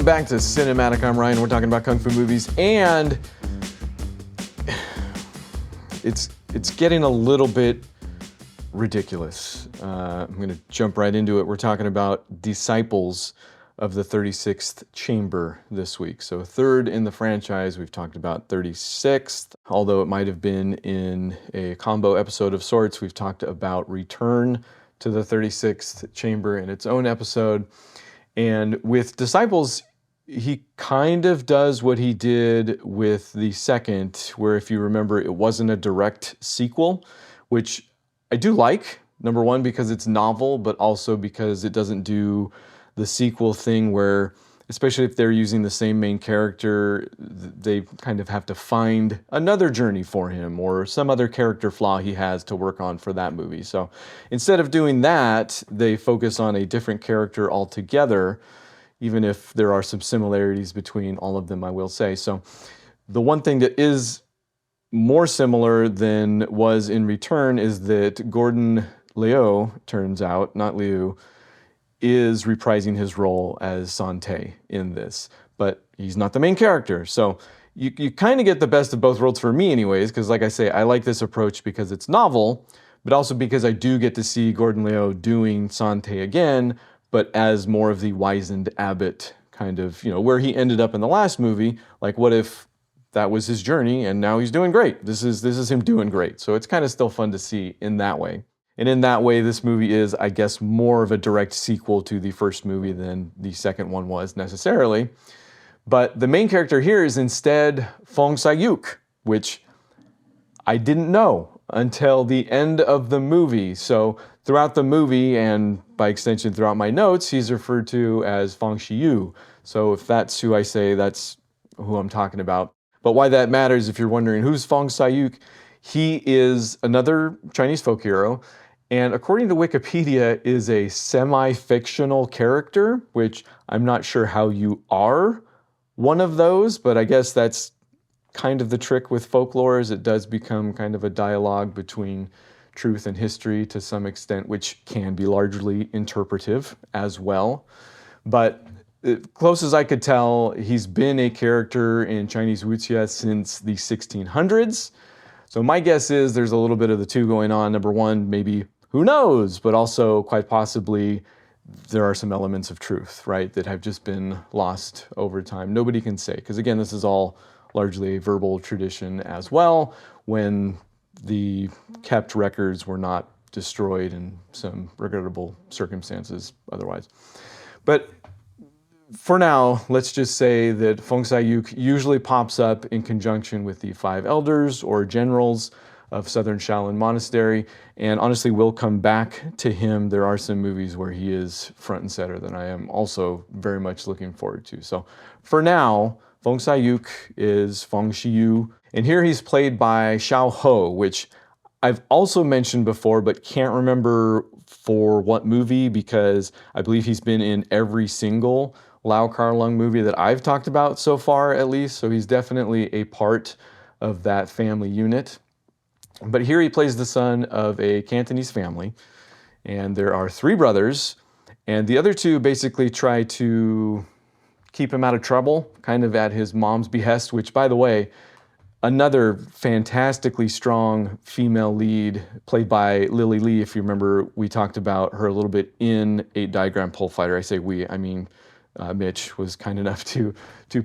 back to Cinematic. I'm Ryan. We're talking about Kung Fu movies, and it's getting a little bit ridiculous. I'm going to jump right into it. We're talking about Disciples of the 36th Chamber this week. So third in the franchise. We've talked about 36th, although it might have been in a combo episode of sorts. We've talked about Return to the 36th Chamber in its own episode. And with Disciples, he kind of does what he did with the second, where if you remember, it wasn't a direct sequel, which I do like. Number one, because it's novel, but also because it doesn't do the sequel thing where, especially if they're using the same main character, they kind of have to find another journey for him or some other character flaw he has to work on for that movie. So instead of doing that, they focus on a different character altogether, even if there are some similarities between all of them, I will say. So the one thing that is more similar than was in Return is that Gordon Liu, turns out, not Liu, is reprising his role as Sante in this, but he's not the main character. So you kind of get the best of both worlds for me anyways, because like I say, I like this approach because it's novel, but also because I do get to see Gordon Liu doing Sante again, but as more of the wizened abbot kind of, where he ended up in the last movie. Like, what if that was his journey and now he's doing great? This is him doing great. So it's kind of still fun to see in that way. And in that way, this movie is, I guess, more of a direct sequel to the first movie than the second one was necessarily. But the main character here is instead Fong Sayuk, which I didn't know until the end of the movie. So throughout the movie, and by extension throughout my notes, he's referred to as Fong Shiyu. So if that's who I say, that's who I'm talking about. But why that matters, if you're wondering who's Fong Sayuk, he is another Chinese folk hero, and according to Wikipedia, is a semi-fictional character, which I'm not sure how you are one of those, but I guess that's kind of the trick with folklore, is it does become kind of a dialogue between truth and history to some extent, which can be largely interpretive as well. But close as I could tell, he's been a character in Chinese wuxia since the 1600s. So my guess is there's a little bit of the two going on. Number one, maybe who knows, but also quite possibly there are some elements of truth, right, that have just been lost over time. Nobody can say, because again, this is all largely a verbal tradition as well, when the kept records were not destroyed in some regrettable circumstances otherwise. But for now, let's just say that Fong Sayuk usually pops up in conjunction with the 5 elders or generals of Southern Shaolin Monastery, and honestly will come back to him. There are some movies where he is front and center that I am also very much looking forward to. So for now, Fong Sayuk is Fong Shiyu, and here he's played by Xiao Ho, which I've also mentioned before, but can't remember for what movie, because I believe he's been in every single Lau Kar-Leung movie that I've talked about so far, at least. So he's definitely a part of that family unit. But here he plays the son of a Cantonese family, and there are 3 brothers, and the other 2 basically try to keep him out of trouble, kind of at his mom's behest, which, by the way, another fantastically strong female lead played by Lily Lee. If you remember, we talked about her a little bit in 8 Diagram Pole Fighter. I say we, I mean Mitch was kind enough to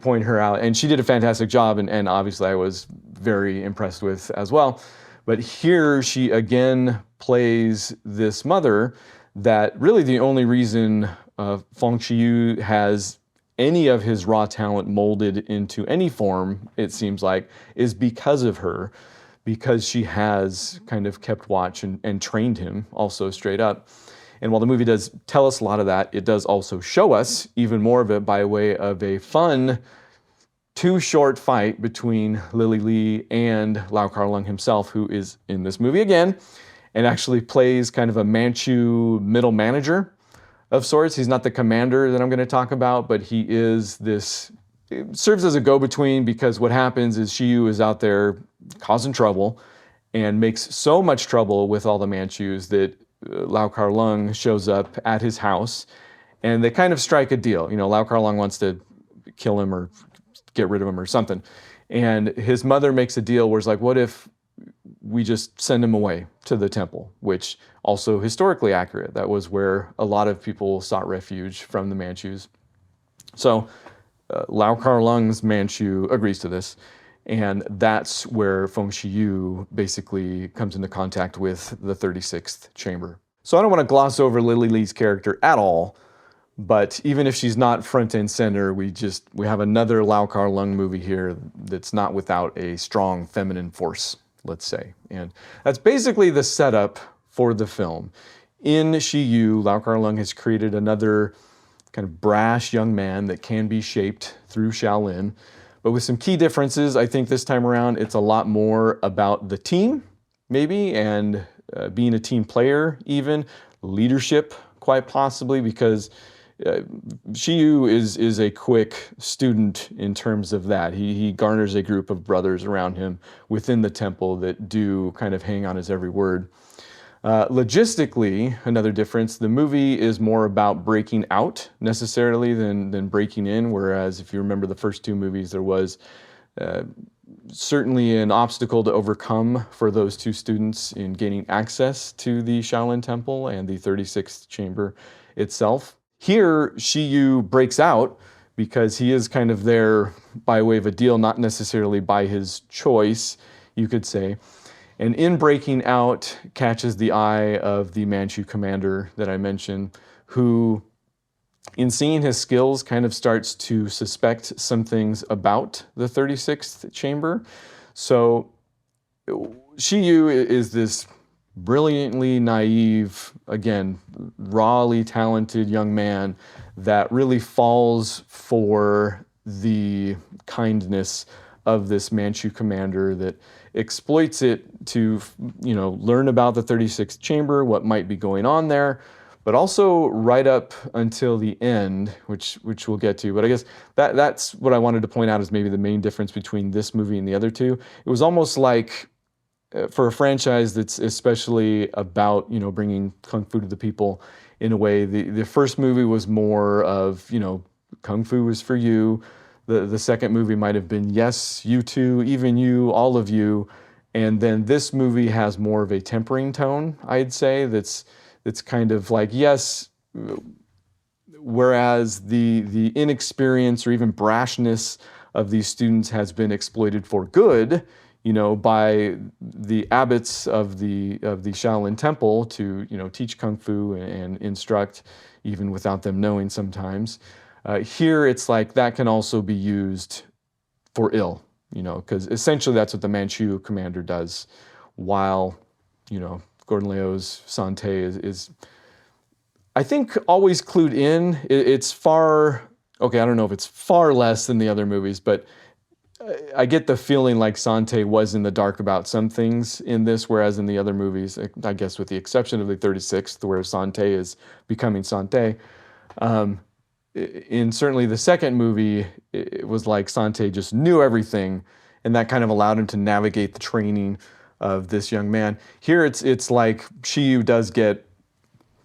point her out, and she did a fantastic job, and obviously I was very impressed with as well. But here she again plays this mother that really the only reason Fong Shiyu has any of his raw talent molded into any form, it seems like, is because of her, because she has kind of kept watch and trained him also straight up. And while the movie does tell us a lot of that, it does also show us even more of it by way of a fun 2-short fight between Lily Lee and Lau Kar-Leung himself, who is in this movie again, and actually plays kind of a Manchu middle manager of sorts. He's not the commander that I'm going to talk about, but he is this, serves as a go-between, because what happens is Shiyu is out there causing trouble and makes so much trouble with all the Manchus that Lau Kar-Leung shows up at his house, and they kind of strike a deal. Lau Kar-Leung wants to kill him or get rid of him or something. And his mother makes a deal where it's like, what if we just send him away to the temple, which also historically accurate. That was where a lot of people sought refuge from the Manchus. So Lau Kar-Leung's Manchu agrees to this, and that's where Feng Shiyu basically comes into contact with the 36th chamber. So I don't want to gloss over Lily Lee's character at all, but even if she's not front and center, we have another Lau Kar-Leung movie here that's not without a strong feminine force, let's say. And that's basically the setup for the film. In Shiyu, Lau Kar-Leung has created another kind of brash young man that can be shaped through Shaolin, but with some key differences. I think this time around it's a lot more about the team, maybe, and being a team player, even leadership, quite possibly, because Shiyu is a quick student in terms of that. He garners a group of brothers around him within the temple that do kind of hang on his every word. Logistically, another difference, the movie is more about breaking out necessarily than breaking in, whereas if you remember the first two movies, there was certainly an obstacle to overcome for those two students in gaining access to the Shaolin Temple and the 36th chamber itself. Here, Shiyu breaks out because he is kind of there by way of a deal, not necessarily by his choice, you could say. And in breaking out, catches the eye of the Manchu commander that I mentioned, who, in seeing his skills, kind of starts to suspect some things about the 36th chamber. So Shiyu is this brilliantly naive, again, rawly talented young man that really falls for the kindness of this Manchu commander that exploits it to, learn about the 36th chamber, what might be going on there, but also right up until the end, which we'll get to. But I guess that's what I wanted to point out as maybe the main difference between this movie and the other two. It was almost like, for a franchise that's especially about, bringing Kung Fu to the people in a way, the first movie was more of, Kung Fu is for you. The second movie might have been, yes, you too, even you, all of you. And then this movie has more of a tempering tone, I'd say, that's kind of like, yes, whereas the inexperience or even brashness of these students has been exploited for good, by the abbots of the Shaolin Temple to, teach Kung Fu and instruct, even without them knowing sometimes. Here, it's like that can also be used for ill, because essentially that's what the Manchu commander does, while, Gordon Leo's Sante is I think, always clued in. It's far, okay, I don't know if it's far less than the other movies, but I get the feeling like Sante was in the dark about some things in this, whereas in the other movies, I guess with the exception of the 36th, where Sante is becoming Sante, in certainly the second movie, it was like Sante just knew everything, and that kind of allowed him to navigate the training of this young man. Here, it's like Shiyu does get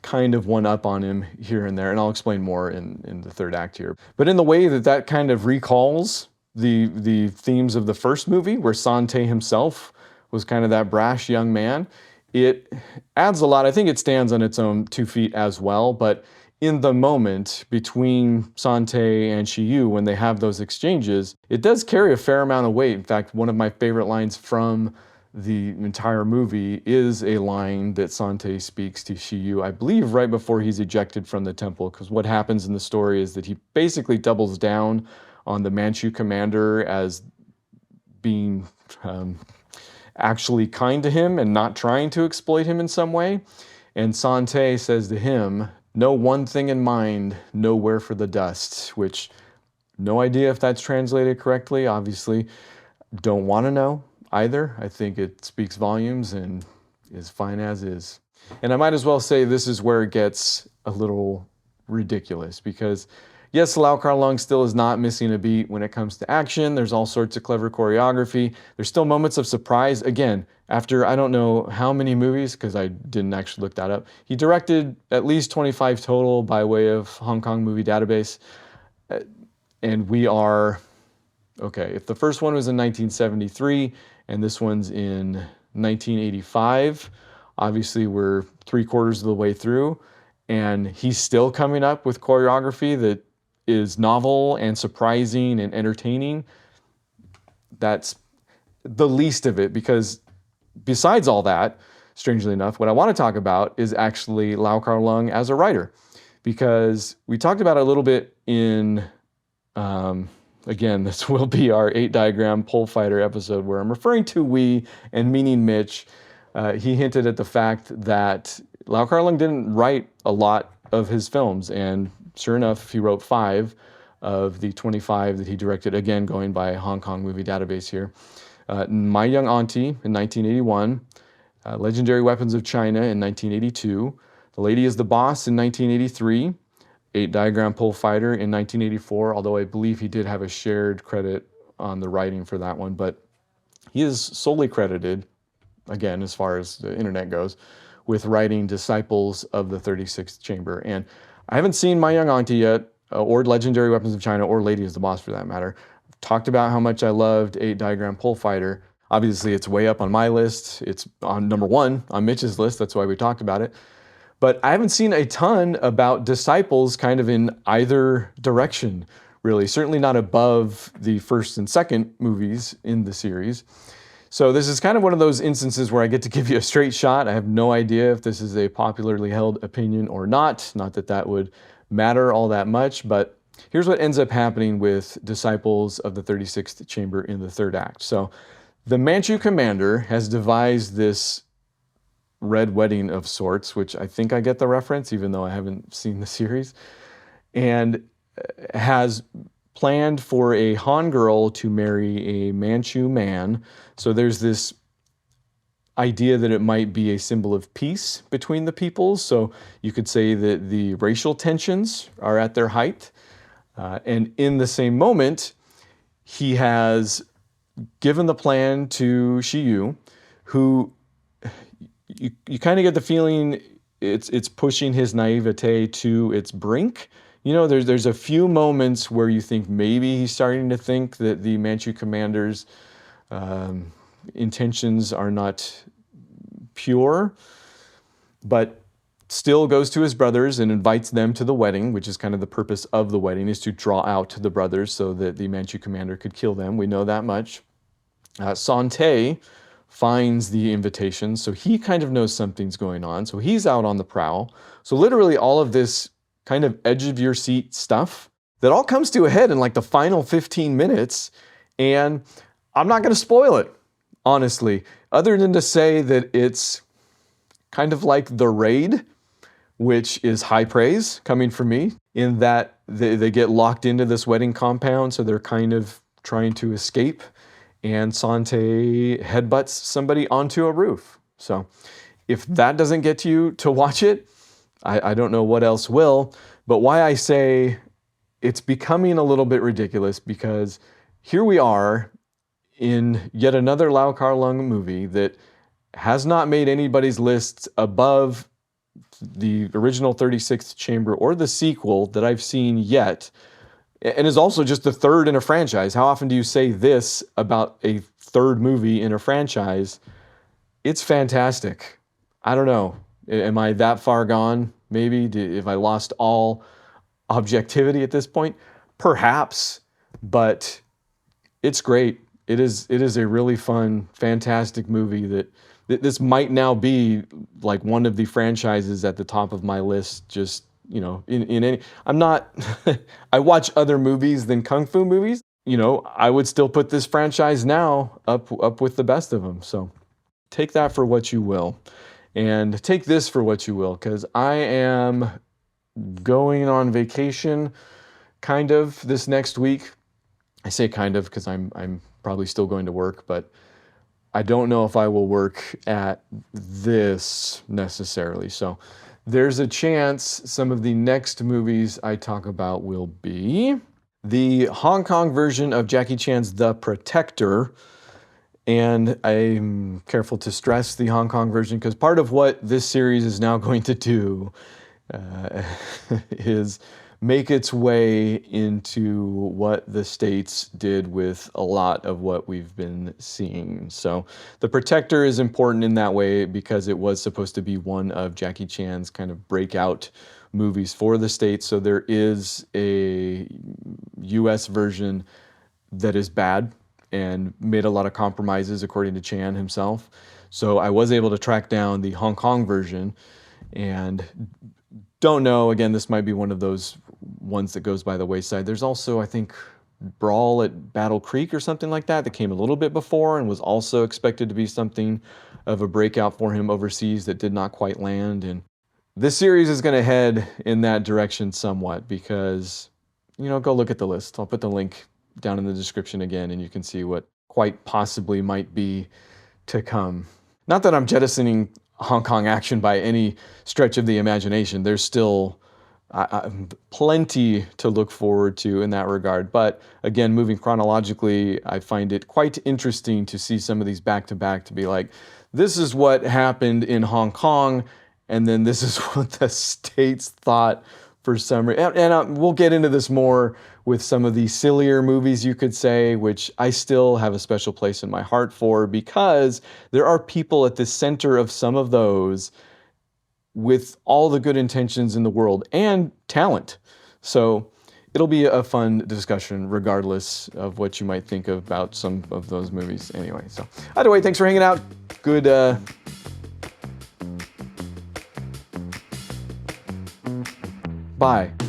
kind of one up on him here and there, and I'll explain more in the third act here. But in the way that kind of recalls the themes of the first movie, where Sante himself was kind of that brash young man, it adds a lot. I think it stands on its own 2 feet as well, but in the moment between Sante and Shiyu, when they have those exchanges, it does carry a fair amount of weight. In fact, one of my favorite lines from the entire movie is a line that Sante speaks to Shiyu, I believe right before he's ejected from the temple, because what happens in the story is that he basically doubles down on the Manchu commander as being actually kind to him and not trying to exploit him in some way. And Sante says to him, "Know one thing in mind, nowhere for the dust," which, no idea if that's translated correctly. Obviously, don't want to know either. I think it speaks volumes and is fine as is. And I might as well say this is where it gets a little ridiculous, because yes, Lau Kar-Leung still is not missing a beat when it comes to action. There's all sorts of clever choreography. There's still moments of surprise. Again, after I don't know how many movies, because I didn't actually look that up, he directed at least 25 total by way of Hong Kong Movie Database. And we are, okay, if the first one was in 1973 and this one's in 1985, obviously we're 3/4 of the way through, and he's still coming up with choreography that is novel and surprising and entertaining. That's the least of it, because besides all that, strangely enough, what I want to talk about is actually Lau Kar-Leung as a writer, because we talked about it a little bit in, again, this will be our 8-diagram pole fighter episode where I'm referring to we and meaning Mitch. He hinted at the fact that Lau Kar-Leung didn't write a lot of his films, and sure enough, he wrote 5 of the 25 that he directed, again, going by Hong Kong Movie Database here. My Young Auntie in 1981, Legendary Weapons of China in 1982, The Lady is the Boss in 1983, 8-diagram pole fighter in 1984, although I believe he did have a shared credit on the writing for that one, but he is solely credited, again, as far as the internet goes, with writing Disciples of the 36th Chamber. And I haven't seen My Young Auntie yet, or Legendary Weapons of China, or Lady is the Boss for that matter. I've talked about how much I loved 8-diagram pole fighter. Obviously, it's way up on my list. It's on number 1 on Mitch's list. That's why we talked about it. But I haven't seen a ton about Disciples kind of in either direction, really. Certainly not above the first and second movies in the series. So this is kind of one of those instances where I get to give you a straight shot. I have no idea if this is a popularly held opinion or not. Not that that would matter all that much, but here's what ends up happening with Disciples of the 36th Chamber in the third act. So the Manchu commander has devised this red wedding of sorts, which I think I get the reference, even though I haven't seen the series, and has planned for a Han girl to marry a Manchu man. So there's this idea that it might be a symbol of peace between the peoples. So you could say that the racial tensions are at their height. And in the same moment, he has given the plan to Shiyu, who you kind of get the feeling it's pushing his naivete to its brink. You know, there's a few moments where you think maybe he's starting to think that the Manchu commander's intentions are not pure, but still goes to his brothers and invites them to the wedding, which is kind of the purpose of the wedding, is to draw out the brothers so that the Manchu commander could kill them. We know that much. Sante finds the invitation, so he kind of knows something's going on. So he's out on the prowl. So literally all of this kind of edge of your seat stuff that all comes to a head in like the final 15 minutes. And I'm not going to spoil it, honestly, other than to say that it's kind of like The Raid, which is high praise coming from me, in that they get locked into this wedding compound, so they're kind of trying to escape, and Sante headbutts somebody onto a roof. So if that doesn't get you to watch it, I don't know what else will. But why I say it's becoming a little bit ridiculous, because here we are in yet another Lau Kar-Leung movie that has not made anybody's lists above the original 36th Chamber or the sequel that I've seen yet, and is also just the third in a franchise. How often do you say this about a third movie in a franchise? It's fantastic. I don't know. Am I that far gone? Maybe. Have I lost all objectivity at this point? Perhaps, but it's great. It is a really fun, fantastic movie that this might now be like one of the franchises at the top of my list. Just, you know, in any, I'm not, I watch other movies than Kung Fu movies. You know, I would still put this franchise now up with the best of them. So take that for what you will. And take this for what you will, because I am going on vacation kind of this next week. I say kind of because I'm probably still going to work, but I don't know if I will work at this necessarily. So there's a chance some of the next movies I talk about will be the Hong Kong version of Jackie Chan's The Protector. And I'm careful to stress the Hong Kong version, because part of what this series is now going to do is make its way into what the States did with a lot of what we've been seeing. So The Protector is important in that way because it was supposed to be one of Jackie Chan's kind of breakout movies for the States. So there is a US version that is bad and made a lot of compromises, according to Chan himself. So I was able to track down the Hong Kong version, and don't know, again, this might be one of those ones that goes by the wayside. There's also, I think, Brawl at Battle Creek or something like that came a little bit before and was also expected to be something of a breakout for him overseas that did not quite land. And this series is going to head in that direction somewhat because, go look at the list. I'll put the link down in the description again, and you can see what quite possibly might be to come. Not that I'm jettisoning Hong Kong action by any stretch of the imagination. There's still plenty to look forward to in that regard. But again, moving chronologically, I find it quite interesting to see some of these back to back, to be like, this is what happened in Hong Kong, and then this is what the States thought for some reason. And we'll get into this more with some of the sillier movies, you could say, which I still have a special place in my heart for, because there are people at the center of some of those with all the good intentions in the world and talent. So it'll be a fun discussion regardless of what you might think about some of those movies anyway. So either way, thanks for hanging out. Good bye.